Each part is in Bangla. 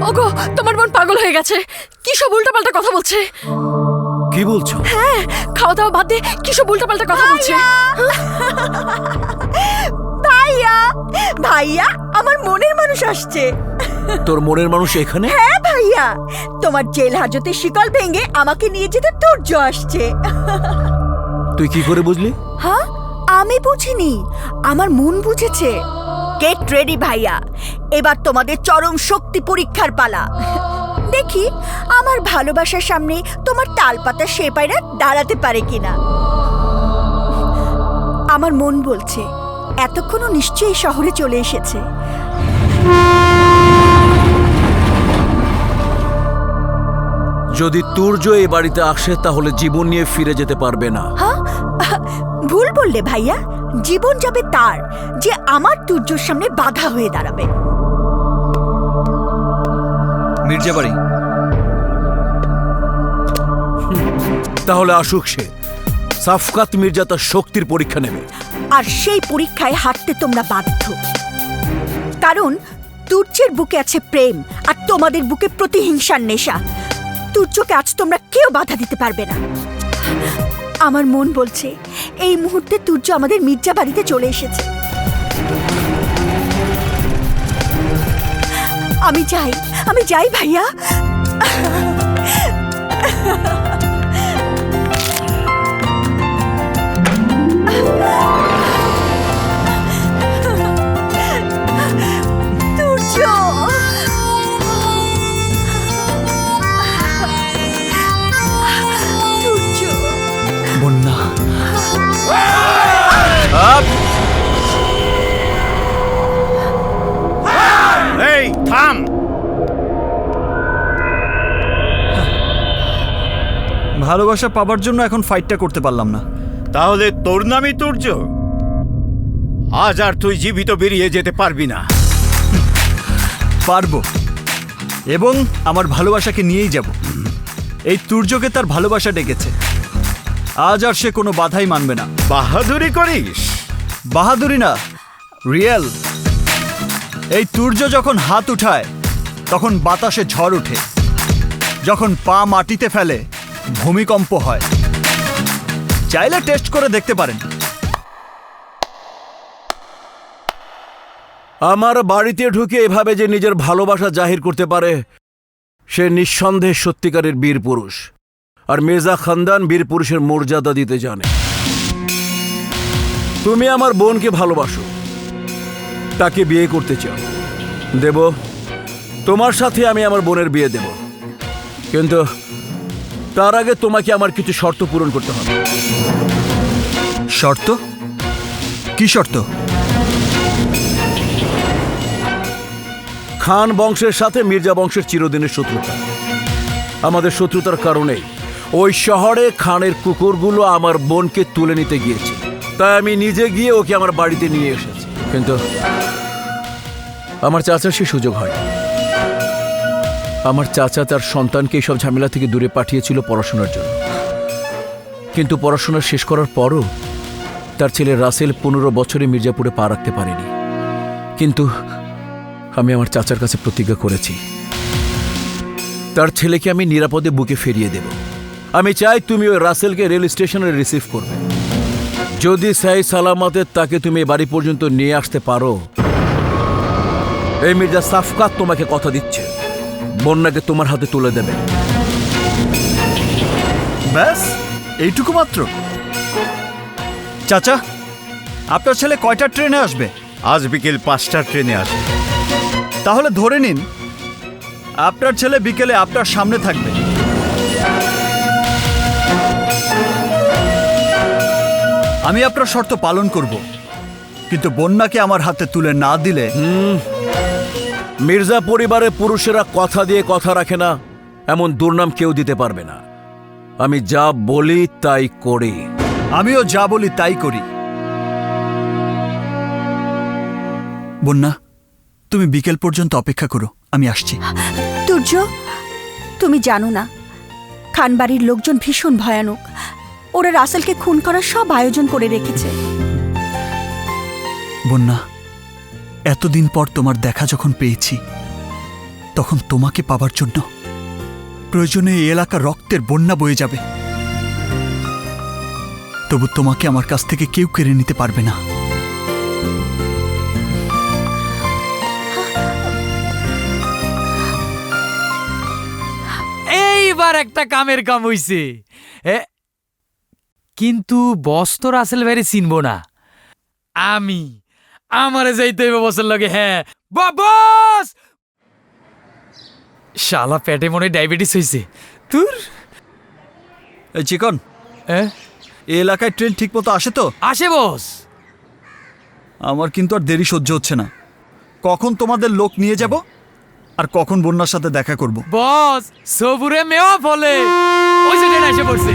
ওগো, তোমার বোন পাগল হয়ে গেছে। কি সব উল্টাপাল্টা কথা বলছে। কি বলছো? হ্যাঁ, খাওয়া দাওয়া বাদ দিয়ে কি সব উল্টাপাল্টা কথা বলছে। ভাইয়া ভাইয়া, আমার মনের মানুষ আসছে। তোর মনের মানুষ এখানে? হ্যাঁ ভাইয়া, তোমার জেল হাজতের শিকল ভেঙে আমাকে নিয়ে যেতে তুর্য আসছে। তুই কি করে বুঝলি? হ্যাঁ, আমি বুঝিনি, আমার মন বুঝেছে। গেট রেডি ভাইয়া, এবার তোমাদের চরম শক্তি পরীক্ষার পালা। দেখি আমার ভালোবাসার সামনে তোমার তালপাতা সেপাইরা দাঁড়াতে পারে কিনা। আমার মন বলছে এতক্ষণও নিশ্চয়ই শহরে চলে এসেছে। যদি তুর্য এই বাড়িতে আসে তাহলে জীবন নিয়ে ফিরে যেতে পারবে না। হ্যাঁ, ভুল বললে ভাইয়া, জীবন যাবে তার যে আমার তুর্যর সামনে বাধা হয়ে দাঁড়াবে। মির্জাবাড়ি। তাহলে আসুক সে। সাফকাত মির্জা তার শক্তির পরীক্ষা নেবে, আর সেই পরীক্ষায় হারতে তোমরা বাধ্য। কারণ তুর্যের বুকে আছে প্রেম, আর তোমাদের বুকে প্রতিহিংসার নেশা। তুর্যকে আজ তোমরা কেউ বাধা দিতে পারবে না। আমার মন বলছে এই মুহূর্তে তুর্য আমাদের মির্জা বাড়িতে চলে এসেছে। আমি যাই ভাইয়া। তুর্য, তুর্য। বন্যা। এই থাম। ভালোবাসা পাবার জন্য এখন ফাইটটা করতে পারলাম না। তাহলে তোর নামই তুর্য? আজ আর তুই জীবিত বেরিয়ে যেতে পারবি না। পারবো, এবং আমার ভালোবাসাকে নিয়েই যাব। এই তুর্যকে তার ভালোবাসা ডেকেছে, আজ আর সে কোনো বাধাই মানবে না। বাহাদুরি করিস? বাহাদুরি না, রিয়েল। এই তুর্য যখন হাত উঠায় তখন বাতাসে ঝড় ওঠে, যখন পা মাটিতে ফেলে ভূমিকম্প হয়। চাইলে টেস্ট করে দেখতে পারেন। আমার বাড়িতে ঢুকে এভাবে যে নিজের ভালোবাসা জাহির করতে পারে সে নিঃসন্দেহে সত্যিকারের বীর পুরুষ। আর মির্জা খানদান বীর পুরুষের মর্যাদা দিতে জানে। তুমি আমার বোনকে ভালোবাসো, তাকে বিয়ে করতে চাও, দেব। তোমার সাথে আমি আমার বোনের বিয়ে দেব, কিন্তু তার আগে তোমাকে আমার কিছু শর্ত পূরণ করতে হবে। শর্ত? কি শর্ত? খান বংশের সাথে মির্জা বংশের চিরদিনের শত্রুতা। আমাদের শত্রুতার কারণেই ওই শহরে খানের কুকুরগুলো আমার বোনকে তুলে নিতে গিয়েছে। তাই আমি নিজে গিয়ে ওকে আমার বাড়িতে নিয়ে এসেছি, কিন্তু আমার চাচার সে সুযোগ হয়। আমার চাচা তার সন্তানকে এইসব ঝামেলা থেকে দূরে পাঠিয়েছিল পড়াশোনার জন্য, কিন্তু পড়াশোনা শেষ করার পরও তার ছেলে রাসেল 15 বছরে মির্জাপুরে পা রাখতে পারেনি। কিন্তু আমি আমার চাচার কাছে প্রতিজ্ঞা করেছি, তার ছেলেকে আমি নিরাপদে বুকে ফিরিয়ে দেব। আমি চাই তুমি ওই রাসেলকে রেল স্টেশনে রিসিভ করবে। যদি সাই সালামতে তাকে তুমি বাড়ি পর্যন্ত নিয়ে আসতে পারো, এই মির্জা সাফকাত তোমাকে কথা দিচ্ছে বন্যাকে তোমার হাতে তুলে দেবে। ব্যাস এইটুকু মাত্র? চাচা, আপনার ছেলে কয়টা ট্রেনে আসবে? আজ বিকেল 5টার ট্রেনে আসবে। তাহলে ধরে নিন আপনার ছেলে বিকেলে আপনার সামনে থাকবে। আমি আপনার শর্ত পালন করব, কিন্তু বন্যাকে আমার হাতে তুলে না দিলে। মির্জা পরিবারের পুরুষেরা কথা দিয়ে কথা রাখে না, এমন দুর্নাম কেউ দিতে পারবে না। আমি যা বলি তাই করি। আমিও যা বলি তাই করি। বন্যা, তুমি বিকেল পর্যন্ত অপেক্ষা করো, আমি আসছি। তুর্য, তুমি জানো না খানবাড়ির লোকজন ভীষণ ভয়ানক। ওরা রাসেলকে খুন করার সব আয়োজন করে রেখেছে। বন্যা, এতদিন পর তোমার দেখা যখন পেয়েছি তখন তোমাকে পাবার জন্য প্রয়োজনে এই এলাকা রক্তের বন্যা বয়ে যাবে, তবু তোমাকে আমার কাছ থেকে কেউ কেড়ে নিতে পারবে না। এইবার একটা কামের কাম হইছে। কিন্তু বস তো রাসেল ভাইরে চিনবো না। আমি আমারে যাইতে হইবে বসের লগে। হ্যাঁ বস, শালা পেটে মনে ডায়াবেটিস হইছে তোর। এই চিকন, হ্যাঁ এই এলাকায় ট্রেন ঠিক মতো আসে তো? আসে বস। আমার কিন্তু আর দেরি সহ্য হচ্ছে না। কখন তোমাদের লোক নিয়ে যাব আর কখন বন্যার সাথে দেখা করব? বস সবুরে মেওয়া ফলে ওই যে ট্রেন এসে পড়ছে।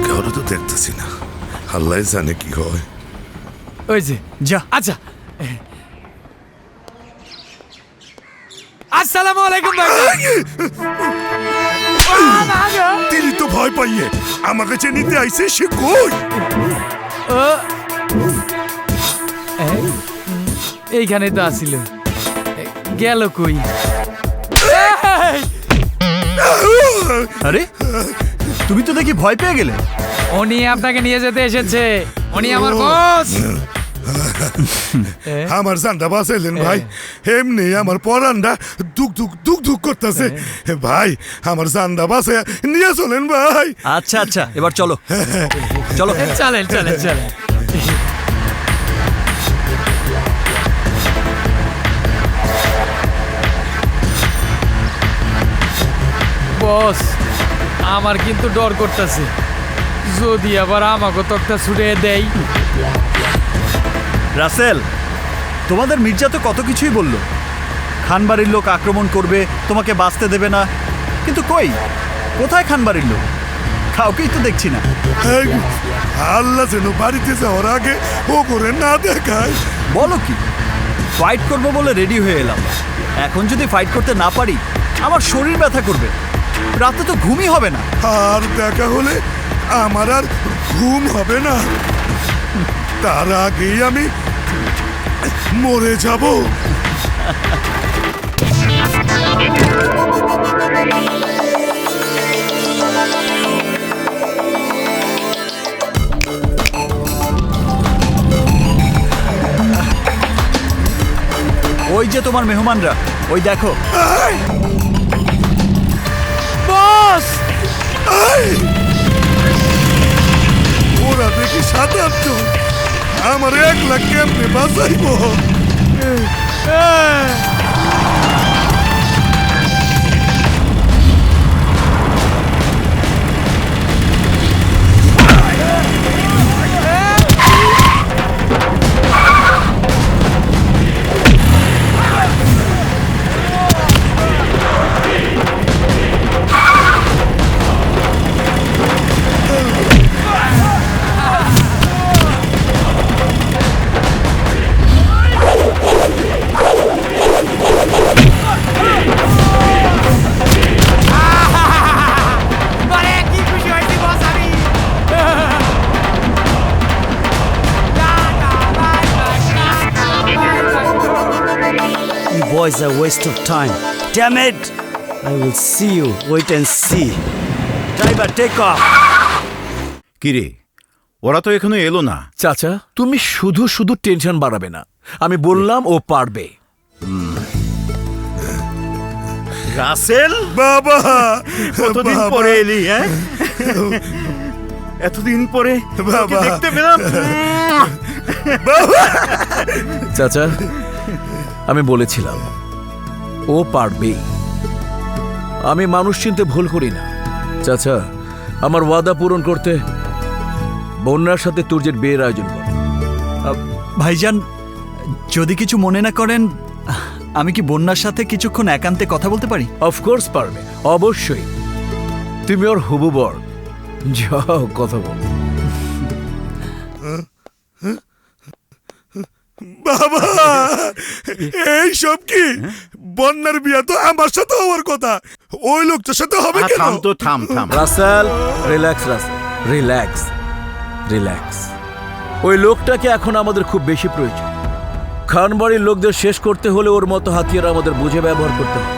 কারো তো দেখতেছি না, আল্লাহ জানে কি হয়। ওই যে যা। আচ্ছা, আসসালামু আলাইকুম ভাই। তিনি তো ভয় পাইয়ে আমাকে যে নিতে আইছে, সে কই? এইখানে তো আসিল, গেল কই? আরে তুমি তো দেখি ভয় পেয়ে গেলে। উনি আপনাকে নিয়ে যেতে এসেছে, উনি আমার বস। আমার জানটা বাঁচাইলেন ভাই। এমনি আমার পরানটা দুক দুক দুক দুক করতেছে। ভাই আমার জানটা বাঁচাই নিয়ে চলেন ভাই। আচ্ছা আচ্ছা, এবার চলো চলো। চলেন চলেন চলেন। বস আমার কিন্তু ডর করতেছে, যদি আবার আমাকে তক্তা ছুড়ে দেয়। রাসেল, তোমাদের মির্জা তো কত কিছুই বলল। খানবাড়ির লোক আক্রমণ করবে, তোমাকে বাঁচতে দেবে না, কিন্তু কই, কোথায় খানবাড়ির লোক? কাউকেই তো দেখছি না। আল্লাহ যেন বাড়িতে যাওয়ার আগে ও করে না দেখায়। বলো কি, ফাইট করবো বলে রেডি হয়ে এলাম, এখন যদি ফাইট করতে না পারি আমার শরীর ব্যথা করবে, রাতে তো ঘুমই হবে না। আর দেখা হলে আমার আর ঘুম হবে না, তার আগেই আমি মরে যাব। ওই যে তোমার মেহমানরা, ওই দেখো। বস ওরা দেখি 7-8 জন, আমার 1 লাখ কেমনে বাঁচাইব? Boys, a waste of time. Damn it! I will see you. Wait and see. Driver, take off. কিরে, ওরা তো এখনো এলো না। চাচা, তুমি শুধু শুধু টেনশন বাড়াবে না, আমি বললাম ও পারবে। রাসেল বাবা, কতদিন বাবা। পরে এলি? হ্যাঁ, এতদিন পরে তোকে বাবা। দেখতে পেলাম। চাচা, আমি বলেছিলাম ও পারবে। আমি মানুষ চিনতে ভুল করি না। চাচা, আমার ওয়াদা পূরণ করতে বন্যার সাথে তুর্যের বিয়ের আয়োজন কর। ভাইজান, যদি কিছু মনে না করেন, আমি কি বন্যার সাথে কিছুক্ষণ একান্তে কথা বলতে পারি? অফকোর্স পারবে, অবশ্যই। তুমি ওর হবু বর, যাও কথা বল। বাবা এই সব কি বন্যার বিয়া তো আমার সাথে হওয়ার কথা, ওই লোকটার সাথে হবে কেন? থাম তো থাম থাম Rasel relax, Rasel relax, relax. ওই লোকটাকে এখন আমাদের খুব বেশি প্রয়োজন। খানবাড়ির লোকদের শেষ করতে হলে ওর মতো হাতিয়ার আমাদের বুঝে ব্যবহার করতে হবে।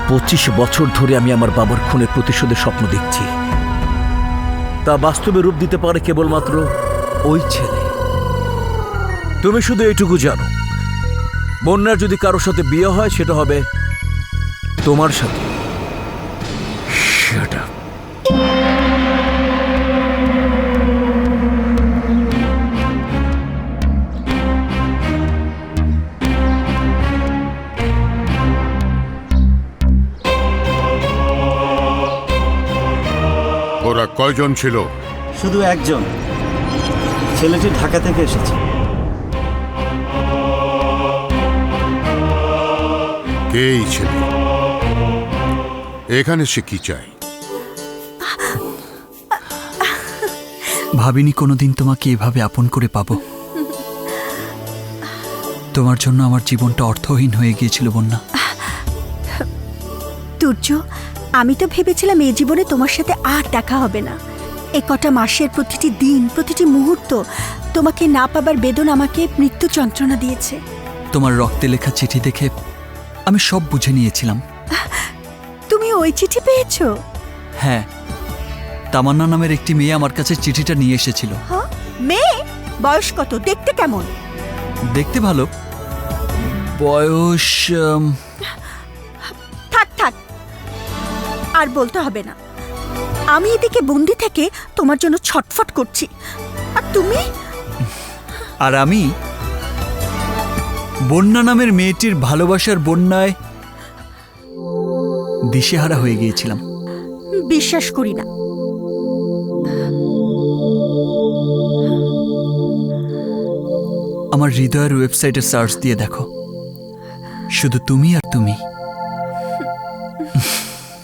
25 বছর ধরে আমি আমার বাবার খুনের প্রতিশোধের স্বপ্ন দেখছি, তা বাস্তবে রূপ দিতে পারে কেবলমাত্র ওই ছেলে। তুমি শুধু এইটুকু জানো, বন্যার যদি কারোর সাথে বিয়ে হয় সেটা হবে তোমার সাথে। Shut up. ওরা কয়জন ছিল? শুধু একজন, ছেলেটি ঢাকা থেকে এসেছে। কে এই ছেলে? এখানে সে কি চায়? ভাবিনি কোনোদিন তোমাকে এভাবে আপন করে পাবো। তোমার জন্য আমার জীবনটা অর্থহীন হয়ে গিয়েছিল বন্যা। তুর্য, আমি তো ভেবেছিলাম এই জীবনে তোমার সাথে আর দেখা হবে না। এ কটা মাসের প্রতিটি দিন, প্রতিটি মুহূর্ত তোমাকে না পাবার বেদনা আমাকে মৃত্যু যন্ত্রণা দিয়েছে। তোমার রক্তে লেখা চিঠি দেখে আমি সব বুঝে নিয়েছিলাম। তুমি ওই চিঠি পেয়েছো? হ্যাঁ, তামান্না নামের একটি মেয়ে আমার কাছে চিঠিটা নিয়ে এসেছিল। হ্যাঁ, মেয়ে? বয়স কত? দেখতে কেমন? দেখতে ভালো, বয়স থাক থাক, আর বলতে হবে না। আমি এদিকে বন্দি থেকে তোমার জন্য ছটফট করছি, আর তুমি? আর আমি বন্যা নামের মেয়েটির ভালোবাসার বন্যায় দিশেহারা হয়ে গিয়েছিলাম। বিশ্বাস করি না। আমার হৃদয়ের ওয়েবসাইটে সার্চ দিয়ে দেখো, শুধু তুমি আর তুমি।